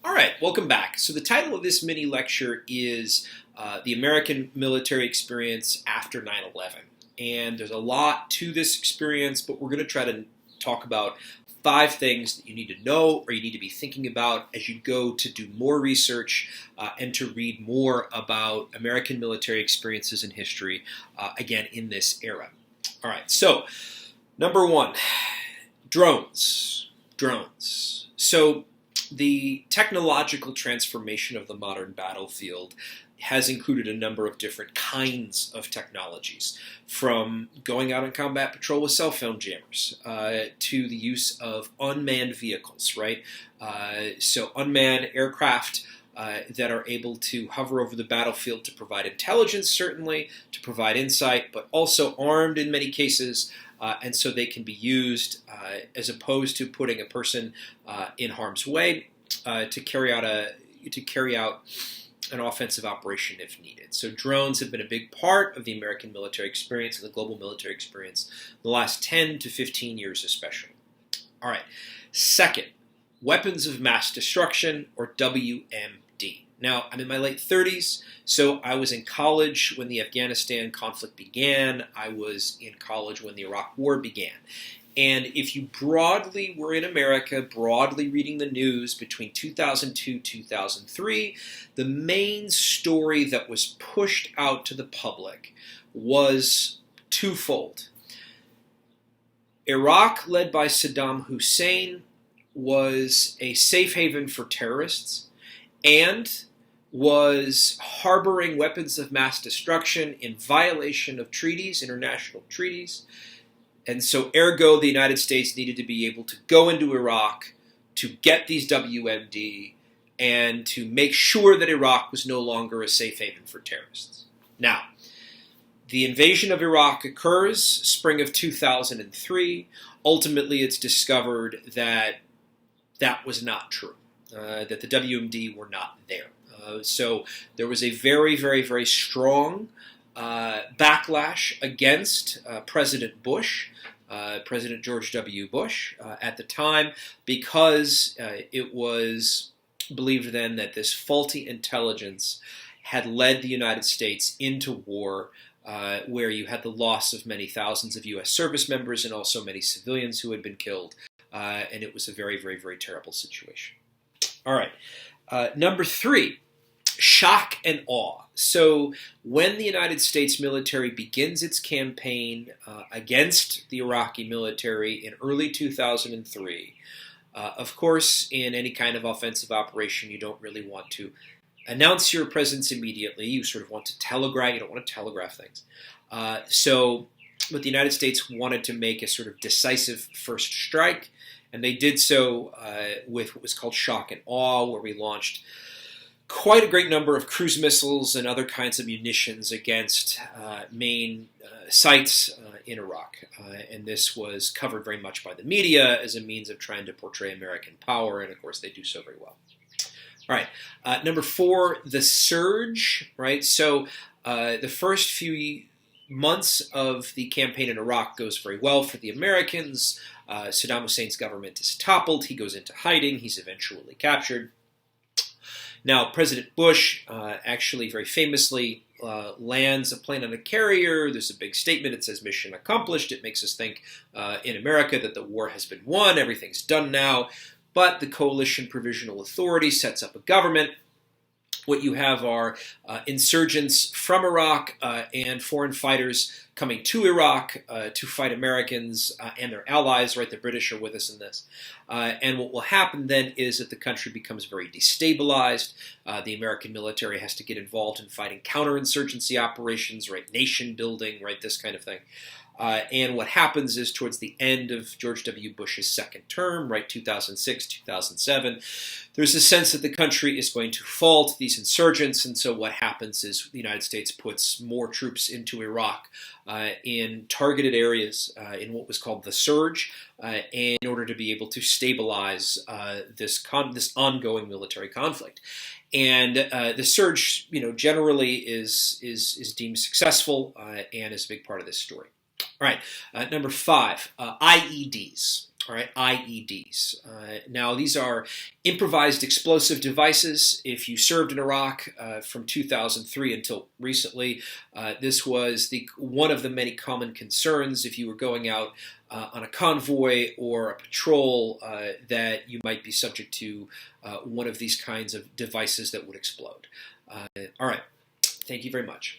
All right, welcome back. So the title of this mini lecture is The American Military Experience After 9/11. And there's a lot to this experience, but we're going to try to talk about 5 things that you need to know or you need to be thinking about as you go to do more research and to read more about American military experiences in history, again, in this era. All right, so number 1, drones. Drones. So the technological transformation of the modern battlefield has included a number of different kinds of technologies, from going out on combat patrol with cell phone jammers to the use of unmanned vehicles, right? So unmanned aircraft that are able to hover over the battlefield to provide intelligence, certainly, to provide insight, but also armed in many cases, and so they can be used as opposed to putting a person in harm's way to carry out an offensive operation if needed. So drones have been a big part of the American military experience and the global military experience in the last 10 to 15 years especially. All right. Second, weapons of mass destruction, or WMD. Now, I'm in my late 30s, so I was in college when the Afghanistan conflict began. I was in college when the Iraq War began. And if you broadly were in America, broadly reading the news between 2002 and 2003, the main story that was pushed out to the public was twofold. Iraq, led by Saddam Hussein, was a safe haven for terrorists and was harboring weapons of mass destruction in violation of treaties, international treaties. And so, ergo, the United States needed to be able to go into Iraq to get these WMD and to make sure that Iraq was no longer a safe haven for terrorists. Now, the invasion of Iraq occurs spring of 2003. Ultimately, it's discovered that that was not true, that the WMD were not there. So there was a very, very, very strong backlash against President Bush, President George W. Bush, at the time, because it was believed then that this faulty intelligence had led the United States into war, where you had the loss of many thousands of U.S. service members and also many civilians who had been killed, and it was a very, very, very terrible situation. All right. Number 3. Shock and awe. So when the United States military begins its campaign against the Iraqi military in early 2003, of course, in any kind of offensive operation, you don't really want to announce your presence immediately. You sort of want to telegraph. You don't want to telegraph things. But the United States wanted to make a sort of decisive first strike, and they did so with what was called shock and awe, where we launched quite a great number of cruise missiles and other kinds of munitions against main sites in Iraq. And this was covered very much by the media as a means of trying to portray American power, and of course they do so very well. All right, number 4, the surge, right? So the first few months of the campaign in Iraq goes very well for the Americans. Saddam Hussein's government is toppled. He goes into hiding. He's eventually captured. Now, President Bush actually very famously lands a plane on a carrier. There's a big statement. It says mission accomplished. It makes us think in America that the war has been won. Everything's done now. But the Coalition Provisional Authority sets up a government. What you have are insurgents from Iraq and foreign fighters coming to Iraq to fight Americans and their allies, right? The British are with us in this. And what will happen then is that the country becomes very destabilized. The American military has to get involved in fighting counterinsurgency operations, right? Nation building, right? This kind of thing. And what happens is towards the end of George W. Bush's second term, right, 2006, 2007, there's a sense that the country is going to fall to these insurgents, and so what happens is the United States puts more troops into Iraq in targeted areas in what was called the surge, in order to be able to stabilize this ongoing military conflict. And the surge, generally is deemed successful and is a big part of this story. All right, number 5, IEDs. All right, IEDs. Now, these are improvised explosive devices. If you served in Iraq from 2003 until recently, this was one of the many common concerns if you were going out on a convoy or a patrol that you might be subject to one of these kinds of devices that would explode. All right, thank you very much.